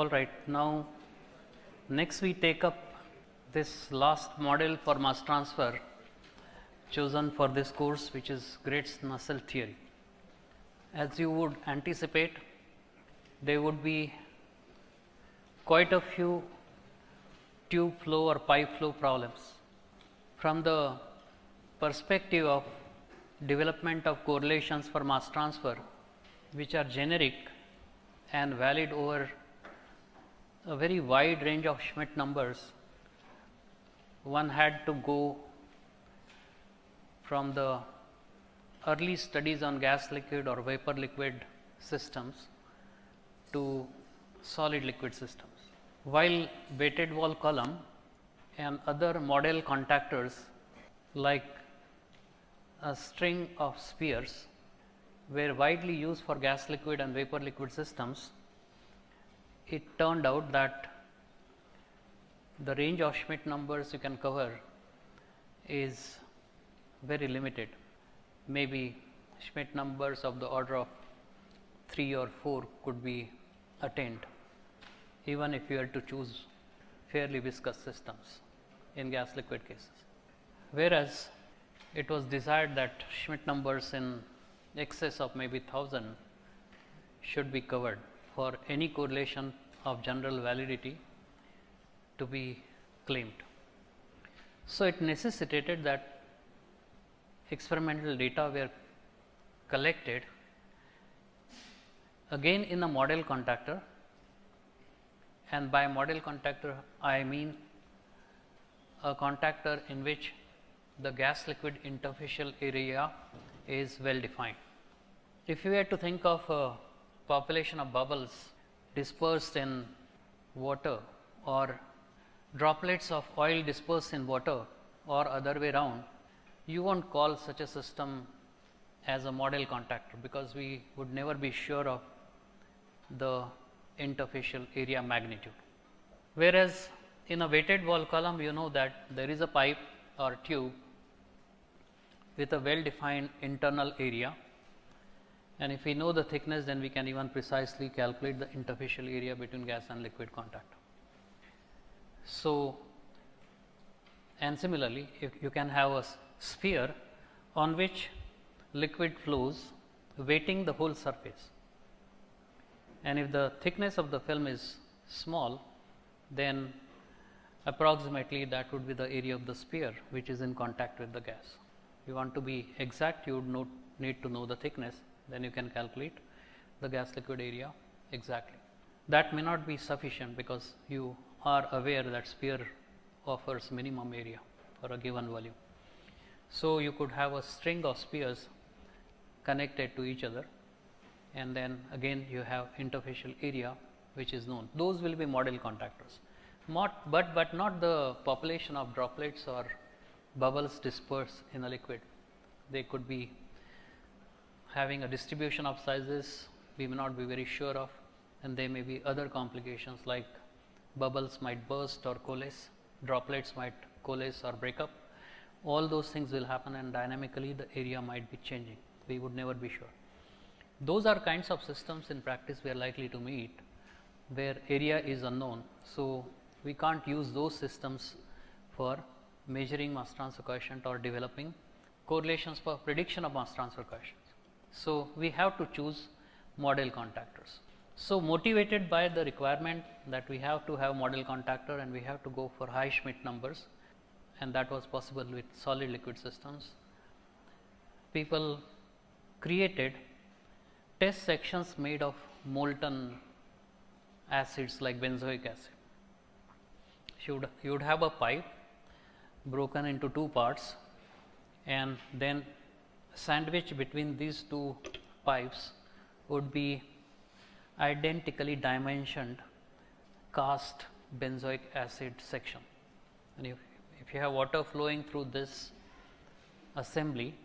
All right, now next we take up this last model for mass transfer chosen for this course, which is Graetz-Nussel theory. As you would anticipate, there would be quite a few tube flow or pipe flow problems. From the perspective of development of correlations for mass transfer, which are generic and valid over a very wide range of Schmidt numbers, one had to go from the early studies on gas liquid or vapor liquid systems to solid liquid systems. While weighted wall column and other model contactors like a string of spheres were widely used for gas liquid and vapor liquid systems, it turned out that the range of Schmidt numbers you can cover is very limited. Maybe Schmidt numbers of the order of 3 or 4 could be attained, even if you were to choose fairly viscous systems in gas liquid cases. Whereas it was desired that Schmidt numbers in excess of maybe 1000 should be covered for any correlation of general validity to be claimed. So, it necessitated that experimental data were collected again in a model contactor, and by model contactor I mean a contactor in which the gas liquid interfacial area is well defined. If you were to think of a population of bubbles dispersed in water or droplets of oil dispersed in water or other way around, you won't call such a system as a model contactor, because we would never be sure of the interfacial area magnitude. Whereas in a weighted wall column, you know that there is a pipe or tube with a well defined internal area, and if we know the thickness, then we can even precisely calculate the interfacial area between gas and liquid contactor. So, and similarly, if you can have a sphere on which liquid flows weighting the whole surface, and if the thickness of the film is small, then approximately that would be the area of the sphere which is in contact with the gas. If you want to be exact, you would need to know the thickness, then you can calculate the gas liquid area exactly. That may not be sufficient, because you are aware that sphere offers minimum area for a given volume. So, you could have a string of spheres connected to each other, and then again you have interfacial area which is known. Those will be model contactors, but not the population of droplets or bubbles dispersed in a liquid. They could be having a distribution of sizes we may not be very sure of, and there may be other complications like bubbles might burst or coalesce, droplets might coalesce or break up. All those things will happen, and dynamically the area might be changing. We would never be sure. Those are kinds of systems in practice we are likely to meet where area is unknown. So, we can't use those systems for measuring mass transfer coefficient or developing correlations for prediction of mass transfer coefficients. So, we have to choose model contactors. So, motivated by the requirement that we have to have model contactor and we have to go for high Schmidt numbers, and that was possible with solid liquid systems, people created test sections made of molten acids like benzoic acid. You would have a pipe broken into two parts, and then sandwiched between these two pipes would be identically dimensioned cast benzoic acid section. And if you have water flowing through this assembly,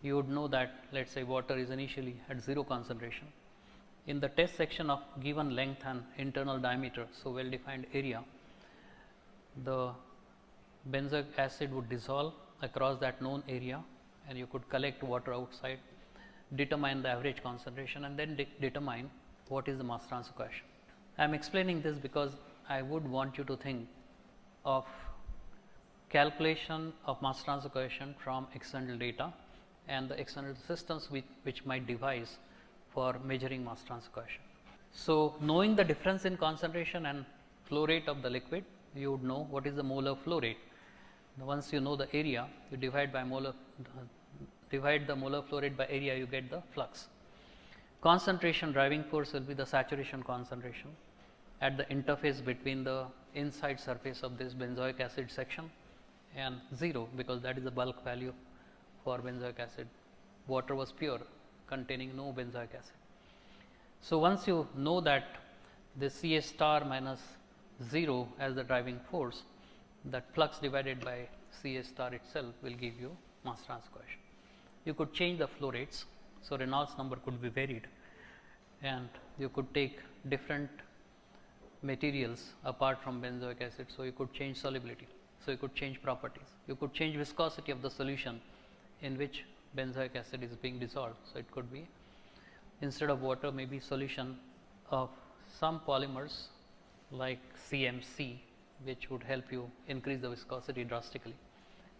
you would know that, let us say, water is initially at 0 concentration. In the test section of given length and internal diameter, so well defined area, the benzoic acid would dissolve across that known area, and you could collect water outside, determine the average concentration, and then determine what is the mass transfer coefficient. I am explaining this because I would want you to think of calculation of mass transfer coefficient from external data and the external systems which might devise for measuring mass transfer coefficient. So, knowing the difference in concentration and flow rate of the liquid, you would know what is the molar flow rate. Once you know the area, you divide the molar flow rate by area, you get the flux. Concentration driving force will be the saturation concentration at the interface between the inside surface of this benzoic acid section and 0, because that is the bulk value for benzoic acid. Water was pure, containing no benzoic acid. So, once you know that the Ca star minus 0 as the driving force, that flux divided by Ca star itself will give you mass transfer coefficient. You could change the flow rates. So, Reynolds number could be varied, and you could take different materials apart from benzoic acid. So, you could change solubility. So, you could change properties. You could change viscosity of the solution in which benzoic acid is being dissolved. So, it could be instead of water, maybe solution of some polymers like CMC, which would help you increase the viscosity drastically.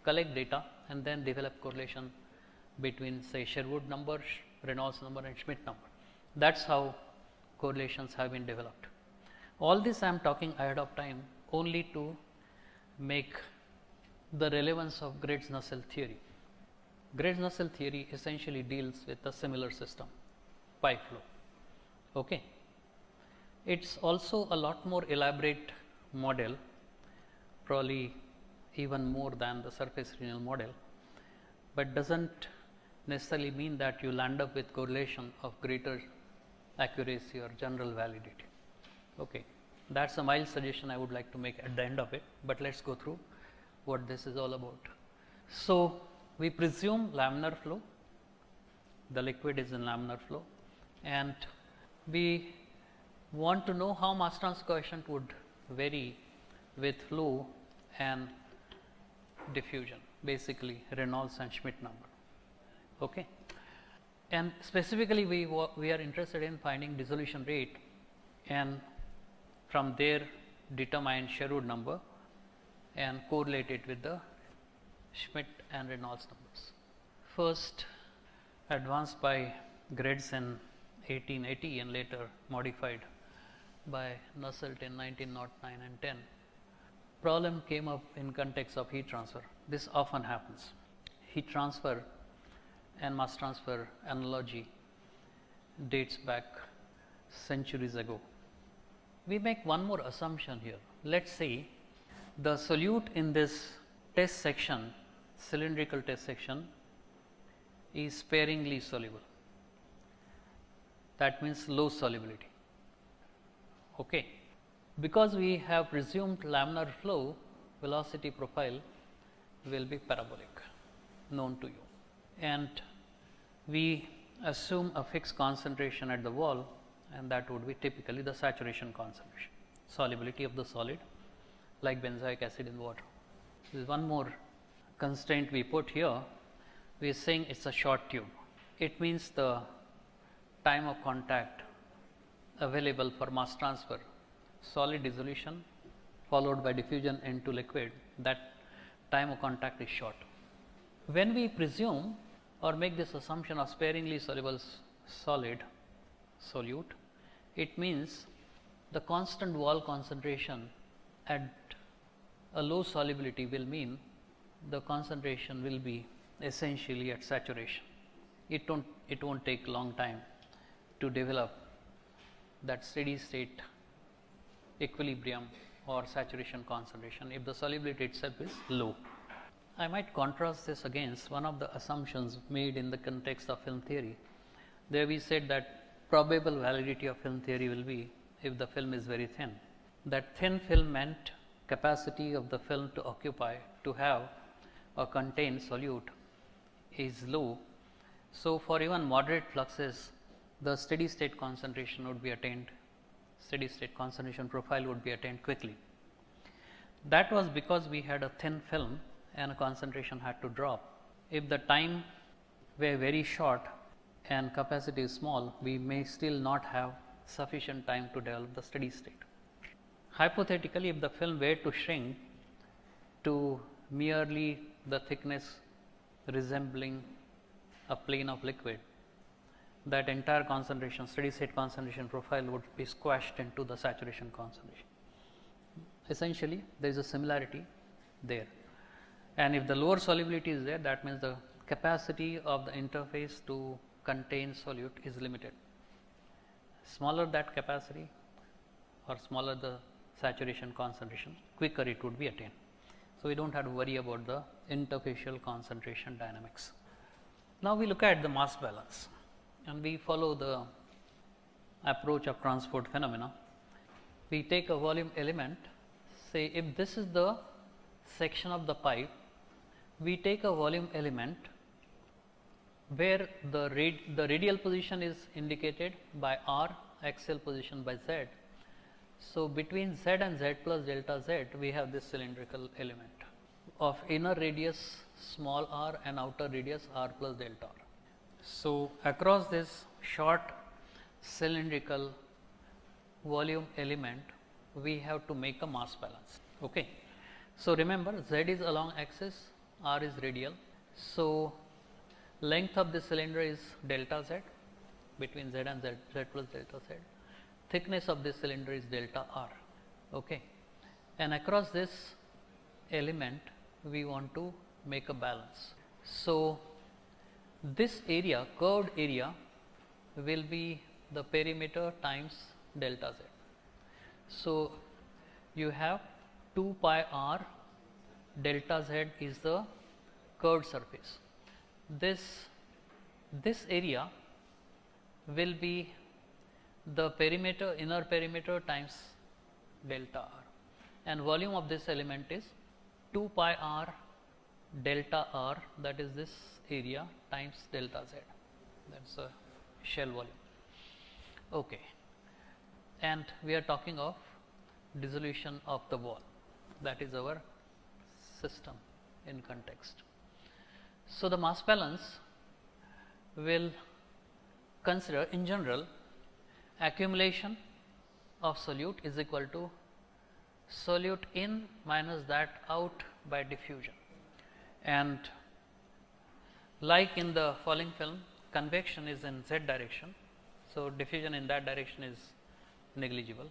Collect data and then develop correlation between, say, Sherwood number, Reynolds number and Schmidt number. That is how correlations have been developed. All this I am talking ahead of time only to make the relevance of Grades-Nussel theory. Grades-Nussel theory essentially deals with a similar system, pipe flow. Okay. It is also a lot more elaborate model, probably even more than the surface renewal model, but does not necessarily mean that you will end up with correlation of greater accuracy or general validity. Okay. That is a mild suggestion I would like to make at the end of it, but let us go through what this is all about. So, we presume laminar flow, the liquid is in laminar flow, and we want to know how mass transfer coefficient would vary with flow and diffusion, basically Reynolds and Schmidt number. Okay. And specifically we are interested in finding dissolution rate, and from there determine Sherwood number and correlate it with the Schmidt and Reynolds numbers. First advanced by Grades in 1880 and later modified by Nusselt in 1909 and 10. Problem came up in context of heat transfer. This often happens. Heat transfer and mass transfer analogy dates back centuries ago. We make one more assumption here. Let us say the solute in this test section, cylindrical test section, is sparingly soluble. That means low solubility. Okay. Because we have presumed laminar flow, velocity profile will be parabolic, known to you, and we assume a fixed concentration at the wall, and that would be typically the saturation concentration, solubility of the solid like benzoic acid in water. There is one more constraint we put here. We are saying it is a short tube. It means the time of contact available for mass transfer, solid dissolution followed by diffusion into liquid, that time of contact is short. When we presume or make this assumption of sparingly soluble solid solute, it means the constant wall concentration at a low solubility will mean the concentration will be essentially at saturation. It won't take long time to develop that steady state equilibrium or saturation concentration if the solubility itself is low. I might contrast this against one of the assumptions made in the context of film theory. There we said that probable validity of film theory will be if the film is very thin. That thin film meant capacity of the film to occupy, to have or contain solute is low. So, for even moderate fluxes, the steady state concentration would be attained, steady state concentration profile would be attained quickly. That was because we had a thin film and a concentration had to drop. If the time were very short and capacity is small, we may still not have sufficient time to develop the steady state. Hypothetically, if the film were to shrink to merely the thickness resembling a plane of liquid, that entire concentration, steady state concentration profile would be squashed into the saturation concentration. Essentially, there is a similarity there, and if the lower solubility is there, that means the capacity of the interface to contain solute is limited. Smaller that capacity or smaller the saturation concentration, quicker it would be attained. So, we do not have to worry about the interfacial concentration dynamics. Now, we look at the mass balance and we follow the approach of transport phenomena. We take a volume element, say if this is the section of the pipe, we take a volume element where the radial position is indicated by r, axial position by z. So, between z and z plus delta z, we have this cylindrical element of inner radius small r and outer radius r plus delta r. So, across this short cylindrical volume element, we have to make a mass balance. Okay. So, remember z is along axis, r is radial. So, length of the cylinder is delta z between z and z plus delta z. Thickness of this cylinder is delta r. Okay. And across this element, we want to make a balance. So, this area, curved area, will be the perimeter times delta z. So, you have 2 pi r delta z is the curved surface. This area will be the perimeter, inner perimeter times delta r, and volume of this element is 2 pi r delta r, that is this area times delta z, that is a shell volume. Okay. And we are talking of dissolution of the wall, that is our system in context. So, the mass balance will consider in general accumulation of solute is equal to solute in minus that out by diffusion, and like in the falling film, convection is in z direction. So, diffusion in that direction is negligible.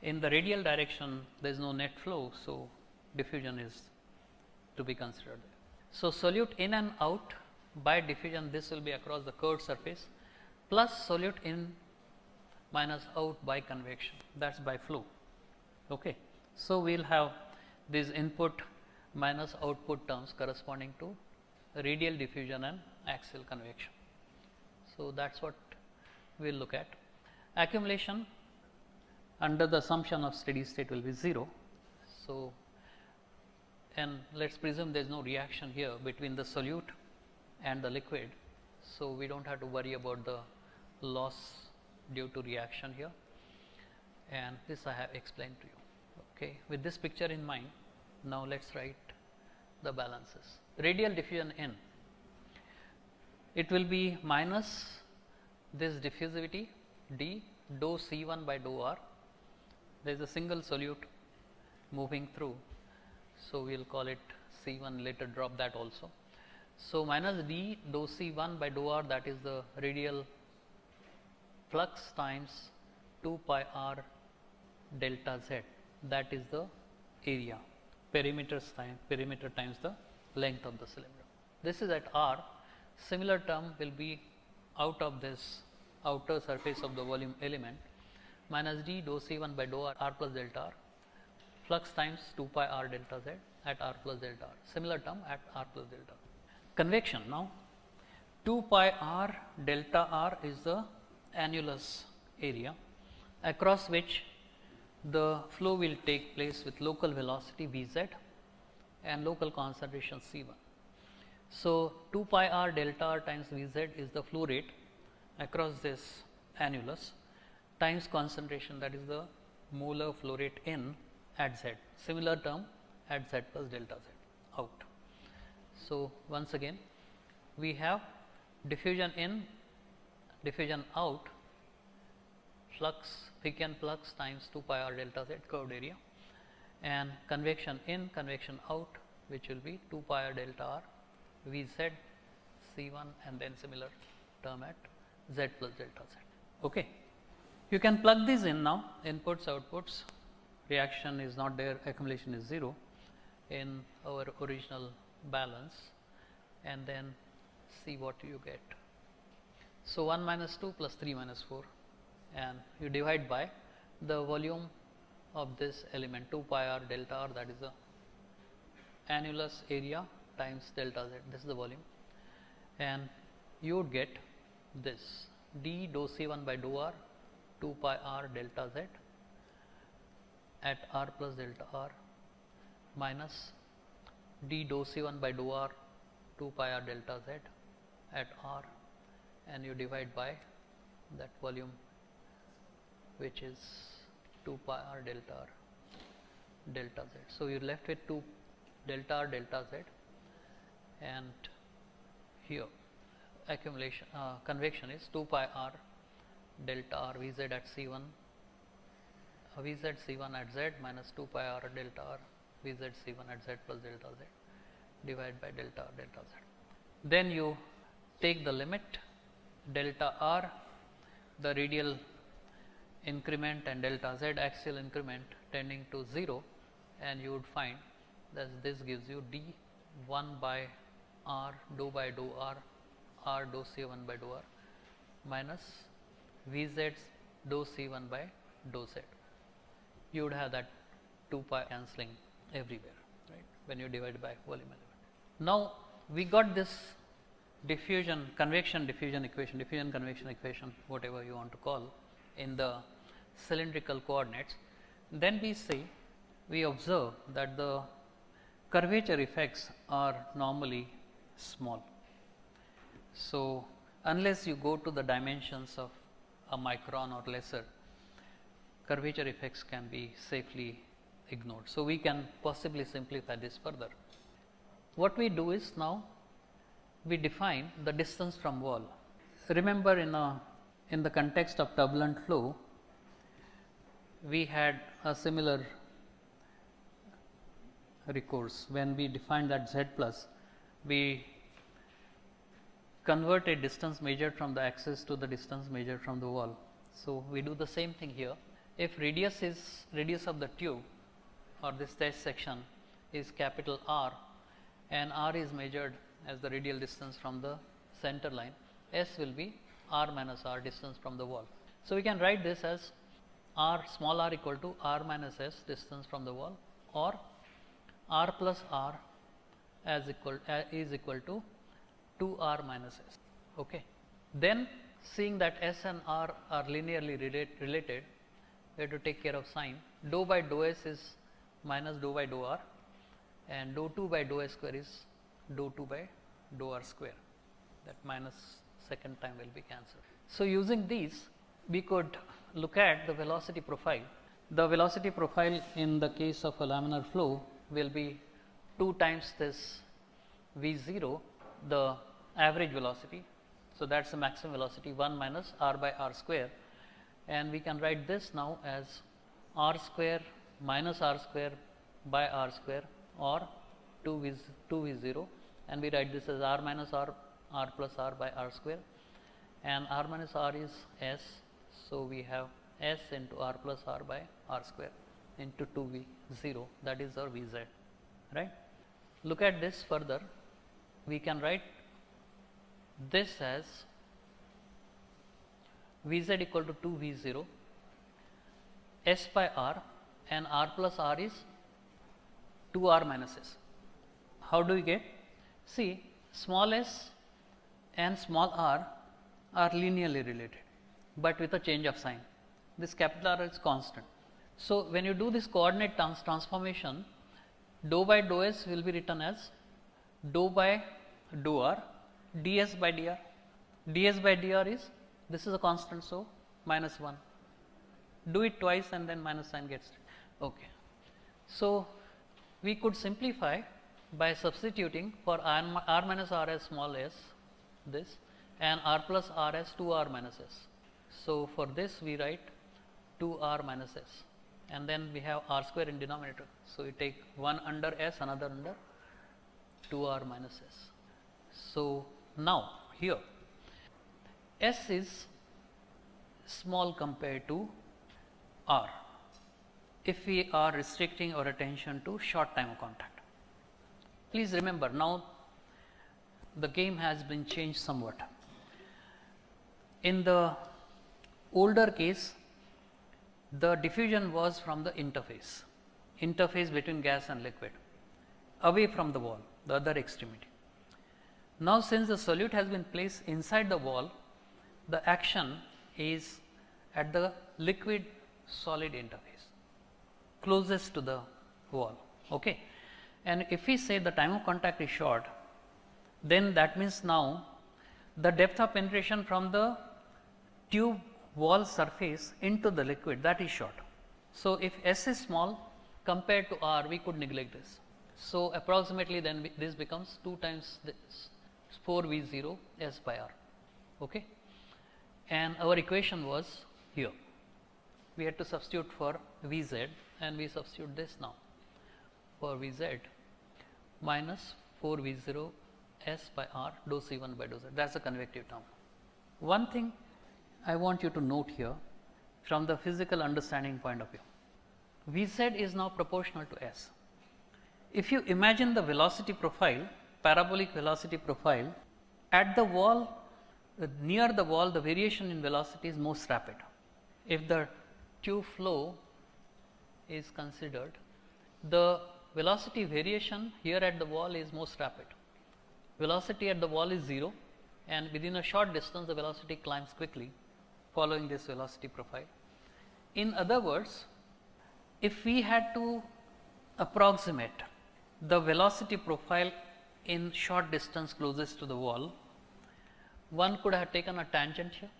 In the radial direction, there is no net flow. So, diffusion is to be considered. So, solute in and out by diffusion, this will be across the curved surface, plus solute in minus out by convection, that is by flow. Okay. So, we will have these input minus output terms corresponding to radial diffusion and axial convection. So, that is what we will look at. Accumulation under the assumption of steady state will be 0. So, and let us presume there is no reaction here between the solute and the liquid. So, we do not have to worry about the loss due to reaction here, and this I have explained to you. Okay. With this picture in mind, now let us write the balances. Radial diffusion in, it will be minus this diffusivity d dou C1 by dou R. There is a single solute moving through. So, we will call it C1, later drop that also. So, minus d dou C1 by dou R, that is the radial flux times 2 pi r delta z, that is the area, perimeter times the length of the cylinder. This is at r. Similar term will be out of this outer surface of the volume element, minus d dou C1 by dou r plus delta r, flux times 2 pi r delta z at r plus delta r. Similar term at r plus delta r. Convection, now 2 pi r delta r is the annulus area across which the flow will take place with local velocity Vz and local concentration C1. So, 2 pi r delta r times Vz is the flow rate across this annulus times concentration, that is the molar flow rate in at Z. Similar term at Z plus delta Z out. So, once again we have diffusion in, diffusion out, flux, Fickian flux times 2 pi r delta z curved area, and convection in, convection out, which will be 2 pi r delta r Vz C1 and then similar term at z plus delta z. Okay. You can plug these in now, inputs, outputs, reaction is not there, accumulation is 0 in our original balance, and then see what you get. So 1 minus 2 plus 3 minus 4, and you divide by the volume of this element 2 pi r delta r, that is the annulus area times delta z, this is the volume, and you would get this d dou C1 by dou r 2 pi r delta z at r plus delta r minus d dou C1 by dou r 2 pi r delta z at r, and you divide by that volume, which is 2 pi r delta z. So you're left with 2 delta r delta z, and here accumulation convection is 2 pi r delta r Vz at C1 Vz C1 at z minus 2 pi r delta r Vz C1 at z plus delta z divided by delta r delta z. Then you take the limit delta r, the radial increment, and delta z axial increment tending to 0, and you would find that this gives you d 1 by r dou by dou r r dou C1 by dou r minus Vz dou C1 by dou z. You would have that 2 pi cancelling everywhere, right, when you divide by volume element. Now we got this diffusion, convection diffusion equation, diffusion convection equation, whatever you want to call, in the cylindrical coordinates. Then we observe that the curvature effects are normally small. So unless you go to the dimensions of a micron or lesser, curvature effects can be safely ignored. So we can possibly simplify this further. What we do is, now we define the distance from wall. Remember, in the context of turbulent flow, we had a similar recourse. When we defined that z plus, we converted distance measured from the axis to the distance measured from the wall. So we do the same thing here. If radius of the tube or this test section is capital R, and R is measured as the radial distance from the center line, S will be R minus R, distance from the wall. So we can write this as R, small r equal to R minus S, distance from the wall, or R plus R is equal to 2R minus S. Okay. Then, seeing that S and R are linearly related, we have to take care of sign. Dou by dou S is minus dou by dou R, and dou 2 by dou S square is dou 2 by dou R square. That minus second time will be cancelled. So using these, we could look at the velocity profile. The velocity profile in the case of a laminar flow will be 2 times this V0, the average velocity. So that's the maximum velocity, 1 minus r by r square, and we can write this now as r square minus r square by r square, or 2v0, and we write this as r minus r plus r by r square, and r minus r is s, so we have s into r plus r by r square into 2v0, that is our Vz, right. Look at this further. We can write this as Vz equal to 2v0 s by r, and r plus r is 2r minus s. How do we get? See, small s and small r are linearly related, but with a change of sign. This capital R is constant. So when you do this coordinate transformation, dou by dou s will be written as dou by dou r ds by dr. ds by dr is, this is a constant, so minus 1. Do it twice and then minus sign gets it. Okay. So we could simplify by substituting for r minus r as small s, this, and r plus r as 2r minus s. So for this we write 2r minus s, and then we have r square in denominator. So, you take one under s, another under 2r minus s. So, now here s is small compared to r if we are restricting our attention to short time of contact. Please remember, now the game has been changed somewhat. In the older case, the diffusion was from the interface between gas and liquid, away from the wall, the other extremity. Now, since the solute has been placed inside the wall, the action is at the liquid solid interface, closest to the wall. Okay. And if we say the time of contact is short, then that means now the depth of penetration from the tube wall surface into the liquid, that is short. So, if s is small compared to r, we could neglect this. So, approximately then this becomes 2 times this 4 V 0 s by r. Okay. And our equation was here. We had to substitute for V z, and we substitute this now for V z minus 4 V 0 s by r dou C 1 by dou z. That is a convective term. One thing I want you to note here from the physical understanding point of view, V z is now proportional to s. If you imagine the velocity profile, parabolic velocity profile, at the wall, near the wall, the variation in velocity is most rapid. If the tube flow is considered, the velocity variation here at the wall is most rapid. Velocity at the wall is 0, and within a short distance the velocity climbs quickly following this velocity profile. In other words, if we had to approximate the velocity profile in short distance closest to the wall, one could have taken a tangent here,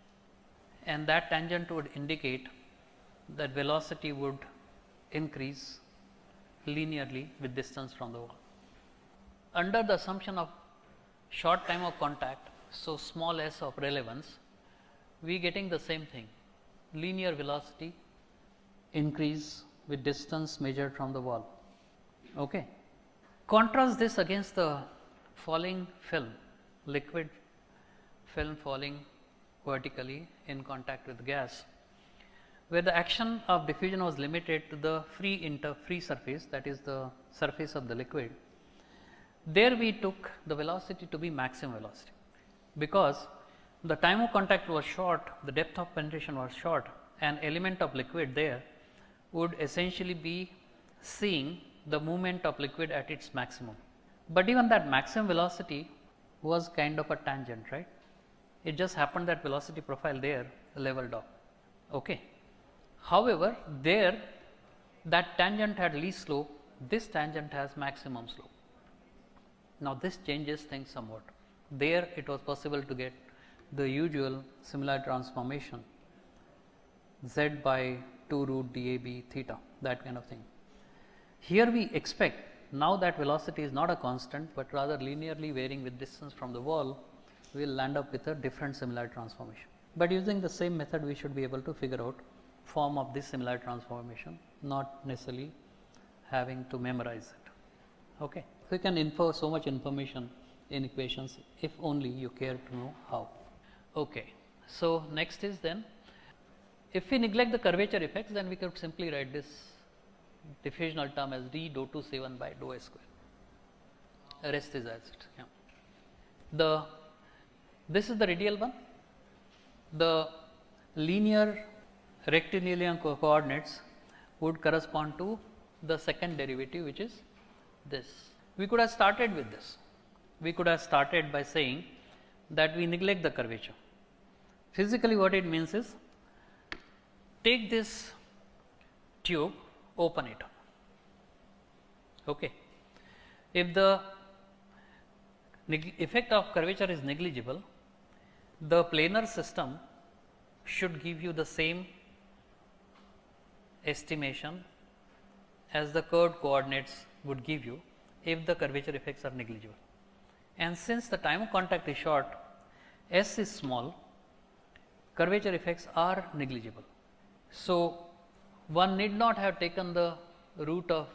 and that tangent would indicate that velocity would increase linearly with distance from the wall. Under the assumption of short time of contact, so small s of relevance, we getting the same thing, linear velocity increase with distance measured from the wall. Okay. Contrast this against the falling film, liquid film falling vertically in contact with gas, where the action of diffusion was limited to the free surface, that is the surface of the liquid. There we took the velocity to be maximum velocity, because the time of contact was short, the depth of penetration was short, and element of liquid there would essentially be seeing the movement of liquid at its maximum. But even that maximum velocity was kind of a tangent, right? It just happened that velocity profile there leveled off. Okay. However, there that tangent had least slope, this tangent has maximum slope. Now, this changes things somewhat. There it was possible to get the usual similar transformation z by 2 root dAB theta, that kind of thing. Here we expect, now that velocity is not a constant, but rather linearly varying with distance from the wall, we will land up with a different similar transformation. But using the same method, we should be able to figure out form of this similar transformation, not necessarily having to memorize it. Okay. So, you can infer so much information in equations if only you care to know how. Okay. So, next is then, if we neglect the curvature effects, then we could simply write this diffusional term as d dou 2 C1 by dou s square. Rest is as it. Yeah. This is the radial one. The linear rectilinear coordinates would correspond to the second derivative, which is this. We could have started with this. We could have started by saying that we neglect the curvature. Physically, what it means is, take this tube, open it. Okay. If the effect of curvature is negligible, the planar system should give you the same estimation as the curved coordinates would give you if the curvature effects are negligible. And since the time of contact is short, s is small, curvature effects are negligible. So, one need not have taken the route of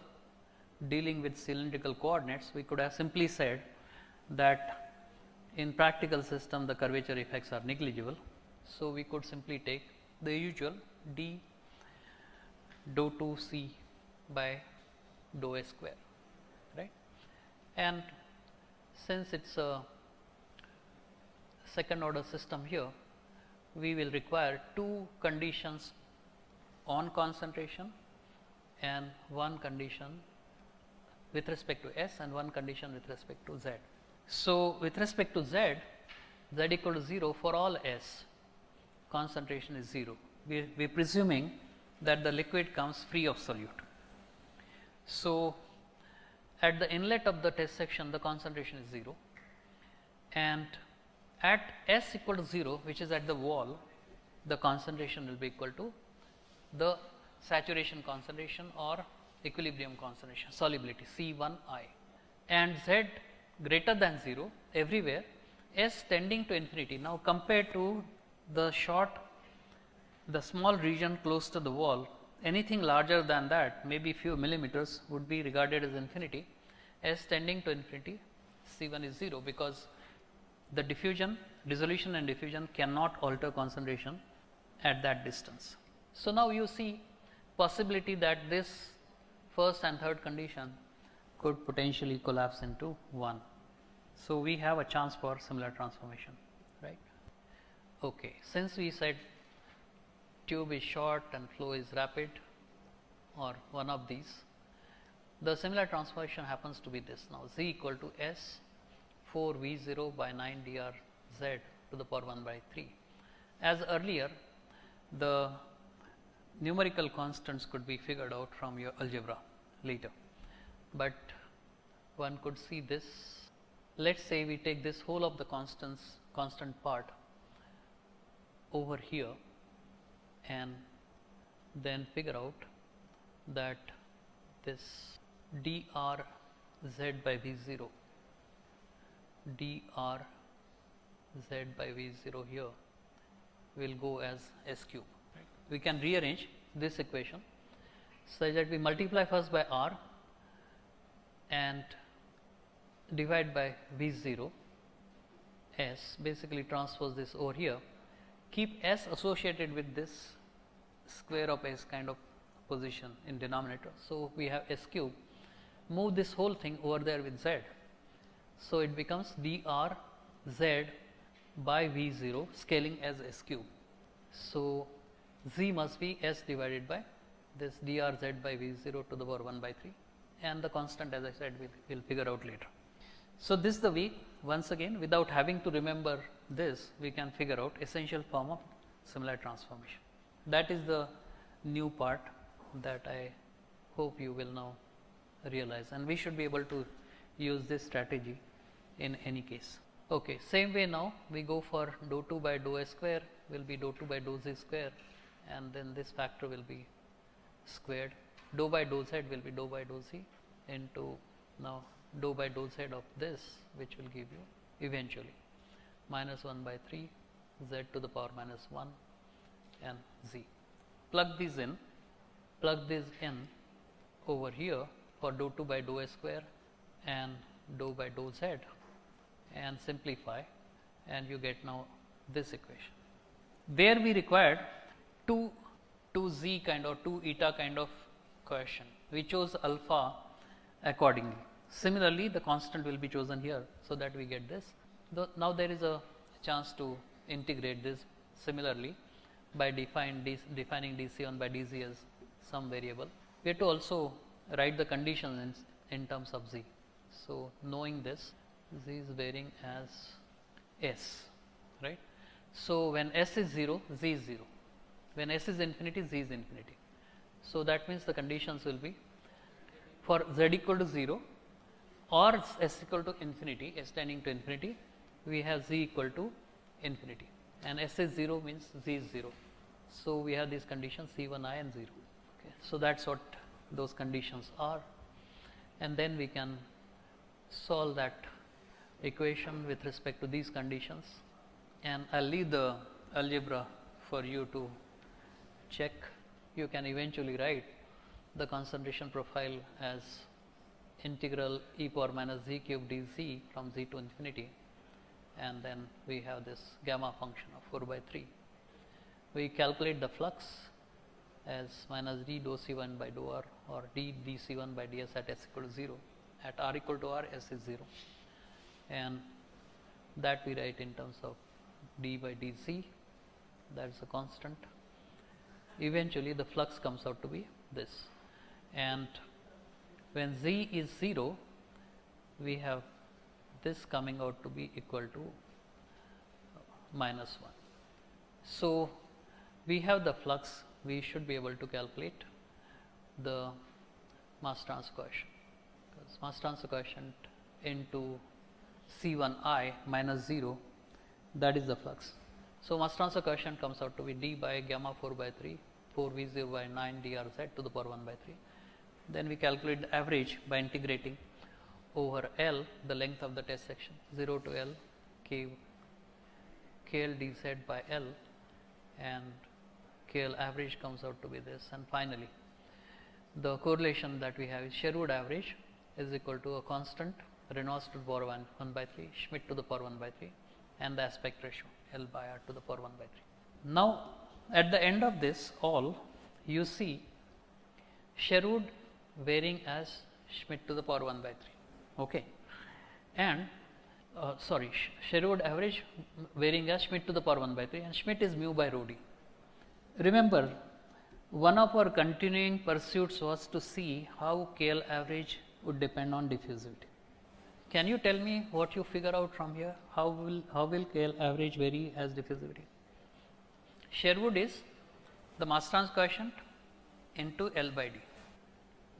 dealing with cylindrical coordinates. We could have simply said that in practical system the curvature effects are negligible. So, we could simply take the usual d dou 2 c by dou a square, right. And since it is a second order system here, we will require two conditions on concentration and one condition with respect to S and one condition with respect to Z. So, with respect to Z, Z equal to 0 for all S, concentration is 0. We are presuming that the liquid comes free of solute. So, at the inlet of the test section the concentration is 0, and at S equal to 0, which is at the wall, the concentration will be equal to the saturation concentration or equilibrium concentration, solubility C1I, and Z greater than 0 everywhere, S tending to infinity. Now, compared to the small region close to the wall, anything larger than that, maybe few millimeters, would be regarded as infinity. S tending to infinity, C1 is 0, because the dissolution and diffusion cannot alter concentration at that distance. So, now you see possibility that this first and third condition could potentially collapse into 1. So, we have a chance for similar transformation, right. Okay. Since we said tube is short and flow is rapid, or one of these, the similar transformation happens to be this now, Z equal to S 4 V 0 by 9 dr Z to the power 1 by 3. As earlier, the numerical constants could be figured out from your algebra later, but one could see this. Let us say we take this whole of the constant part over here and then figure out that this dr Z by V 0, dr Z by V 0 here will go as S cube. We can rearrange this equation such that we multiply first by R and divide by V 0 S, basically transpose this over here, keep S associated with this square of S kind of position in denominator. So, we have S cube, move this whole thing over there with Z. So, it becomes dr Z by V 0 scaling as S cube. So, Z must be S divided by this dr Z by V 0 to the power 1 by 3, and the constant, as I said, we will figure out later. So, this is the way, once again, without having to remember this, we can figure out essential form of similar transformation. That is the new part that I hope you will now realize, and we should be able to use this strategy in any case. Okay, same way now we go for dou 2 by dou a square will be dou 2 by dou z square, and then this factor will be squared. Dou by dou z will be dou by dou z into now dou by dou z of this, which will give you eventually minus 1 by 3 z to the power minus 1 and z. Plug this in over here for dou 2 by dou a square and dou by dou z, and simplify, and you get now this equation. There we required two z kind or 2 eta kind of coefficient. We chose alpha accordingly. Similarly, the constant will be chosen here, so that we get this. Now, there is a chance to integrate this similarly by defining dc1 by dz as some variable. We have to also write the conditions in terms of z. So, knowing this, z is varying as s, right. So, when s is 0, z is 0. When s is infinity, z is infinity. So, that means the conditions will be for z equal to 0 or s equal to infinity, s tending to infinity, we have z equal to infinity, and s is 0 means z is 0. So, we have these conditions C1I and 0. Okay. So, that is what those conditions are, and then we can solve that equation with respect to these conditions, and I will leave the algebra for you to check you can eventually write the concentration profile as integral e power minus z cube dz from z to infinity, and then we have this gamma function of 4 by 3. We calculate the flux as minus d dou c1 by dou r, or d dc1 by ds at s equal to 0. At r equal to r, s is 0, and that we write in terms of d by dz, that is a constant. Eventually the flux comes out to be this, and when z is 0, we have this coming out to be equal to minus 1. So we have the flux, we should be able to calculate the mass transfer coefficient, because mass transfer coefficient into C1I minus 0, that is the flux. So mass transfer coefficient comes out to be d by gamma 4 by 3, 4v0 by 9 drz to the power 1 by 3. Then we calculate the average by integrating over L, the length of the test section, 0 to L, KL dz by L, and KL average comes out to be this. And finally, the correlation that we have is Sherwood average is equal to a constant, Reynolds to the power 1 by 3, Schmidt to the power 1 by 3, and the aspect ratio L by R to the power 1 by 3. Now at the end of this all, you see Sherwood varying as Schmidt to the power 1 by 3, okay, and Sherwood average varying as Schmidt to the power 1 by 3, and Schmidt is mu by rho d. Remember, one of our continuing pursuits was to see how KL average would depend on diffusivity. Can you tell me what you figure out from here? How will KL average vary as diffusivity? Sherwood is the mass transfer coefficient into L by d,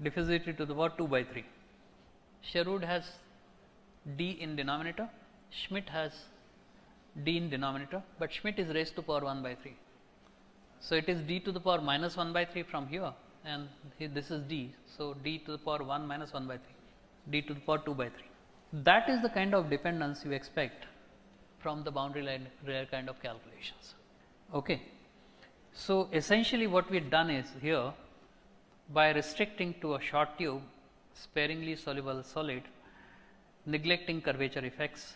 diffusivity to the power 2 by 3. Sherwood has d in denominator, Schmidt has d in denominator, but Schmidt is raised to power 1 by 3. So it is d to the power minus 1 by 3 from here, and this is d, so d to the power 1 minus 1 by 3, d to the power 2 by 3. That is the kind of dependence you expect from the boundary layer kind of calculations. Okay. So essentially what we have done is here, by restricting to a short tube, sparingly soluble solid, neglecting curvature effects,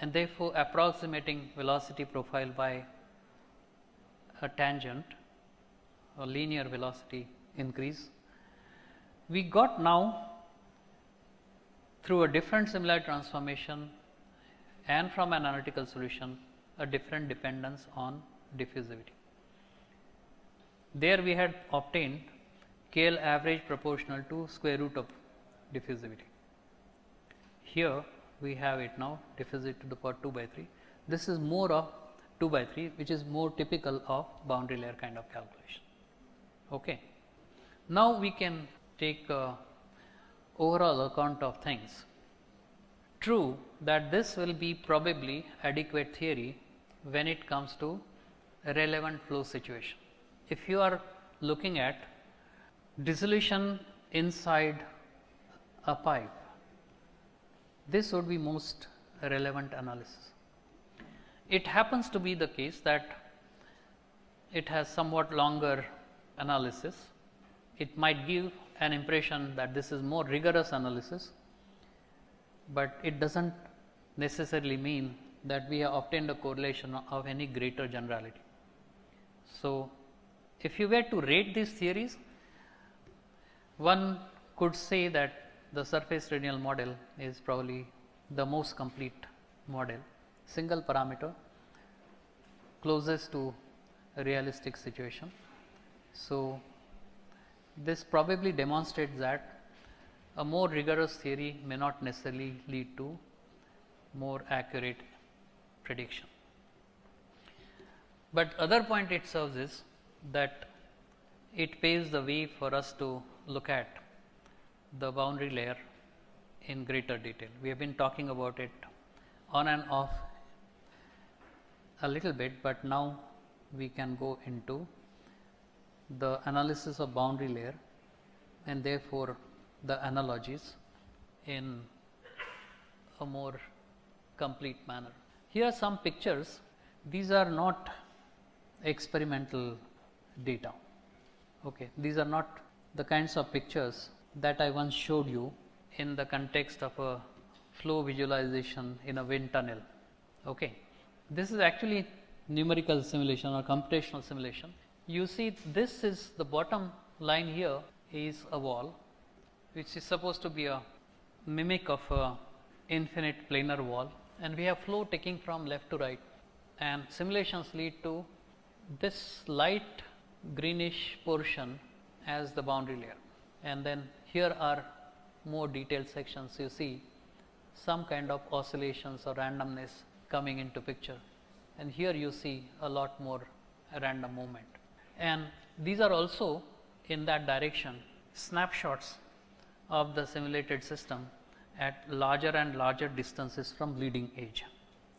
and therefore approximating velocity profile by a tangent or linear velocity increase, we got now through a different similarity transformation and from an analytical solution a different dependence on diffusivity. There we had obtained KL average proportional to square root of diffusivity. Here we have it now diffusivity to the power 2 by 3. This is more of 2 by 3, which is more typical of boundary layer kind of calculation. Okay. Now we can take overall account of things. True that this will be probably adequate theory when it comes to a relevant flow situation. If you are looking at dissolution inside a pipe, this would be most relevant analysis. It happens to be the case that it has somewhat longer analysis. It might give an impression that this is more rigorous analysis, but it does not necessarily mean that we have obtained a correlation of any greater generality. So if you were to rate these theories, one could say that the surface radial model is probably the most complete model, single parameter, closest to a realistic situation. So this probably demonstrates that a more rigorous theory may not necessarily lead to more accurate prediction. But other point it serves is that it paves the way for us to look at the boundary layer in greater detail. We have been talking about it on and off a little bit, but now we can go into the analysis of boundary layer and therefore the analogies in a more complete manner. Here are some pictures. These are not experimental data. Okay, these are not the kinds of pictures that I once showed you in the context of a flow visualization in a wind tunnel. Okay, this is actually numerical simulation or computational simulation. You see, this is the bottom line here is a wall, which is supposed to be a mimic of a infinite planar wall, and we have flow taking from left to right, and simulations lead to this light greenish portion as the boundary layer, and then here are more detailed sections. You see some kind of oscillations or randomness coming into picture, and here you see a lot more random movement, and these are also in that direction snapshots of the simulated system at larger and larger distances from leading edge.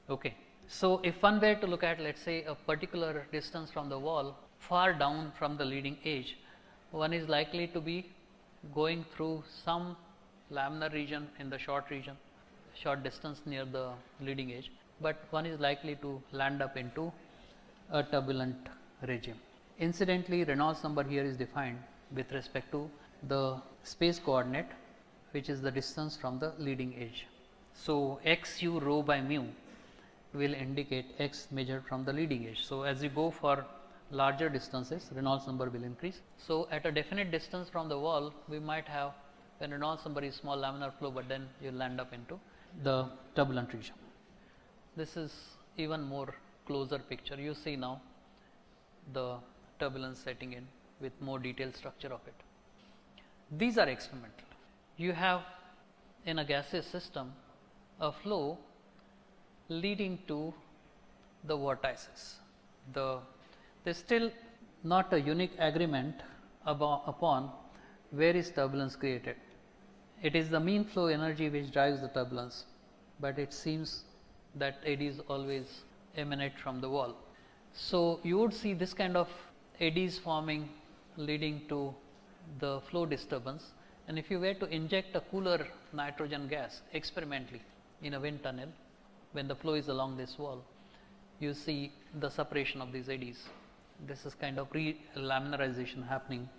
Okay. So, if one were to look at, let us say, a particular distance from the wall far down from the leading edge, one is likely to be going through some laminar region in the short distance near the leading edge, but one is likely to land up into a turbulent regime. Incidentally, Reynolds number here is defined with respect to the space coordinate, which is the distance from the leading edge. So, x u rho by mu will indicate x measured from the leading edge. So, as you go for larger distances, Reynolds number will increase. So, at a definite distance from the wall, we might have, when Reynolds number is small, laminar flow, but then you land up into the turbulent region. This is even more closer picture. You see now the turbulence setting in with more detailed structure of it. These are experimental. You have in a gaseous system a flow leading to the vortices. There is still not a unique agreement upon where is turbulence created. It is the mean flow energy which drives the turbulence, but it seems that eddies always emanate from the wall. So, you would see this kind of eddies forming leading to the flow disturbance, and if you were to inject a cooler nitrogen gas experimentally in a wind tunnel, when the flow is along this wall, you see the separation of these eddies. This is kind of re-laminarization happening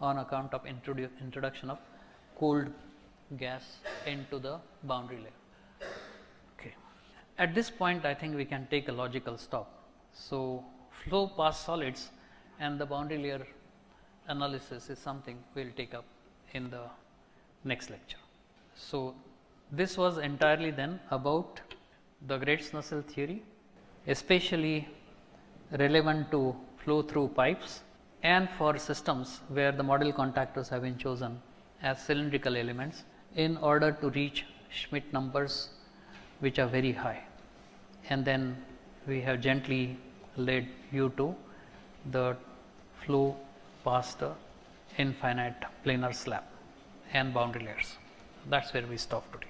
on account of introduction of cold gas into the boundary layer. Okay. At this point, I think we can take a logical stop. So, flow past solids and the boundary layer analysis is something we will take up in the next lecture. So, this was entirely then about the Graetz-Nussel theory, especially relevant to flow through pipes and for systems where the model contactors have been chosen as cylindrical elements in order to reach Schmidt numbers which are very high, and then we have gently led you to the flow past the infinite planar slab and boundary layers. That is where we stop today.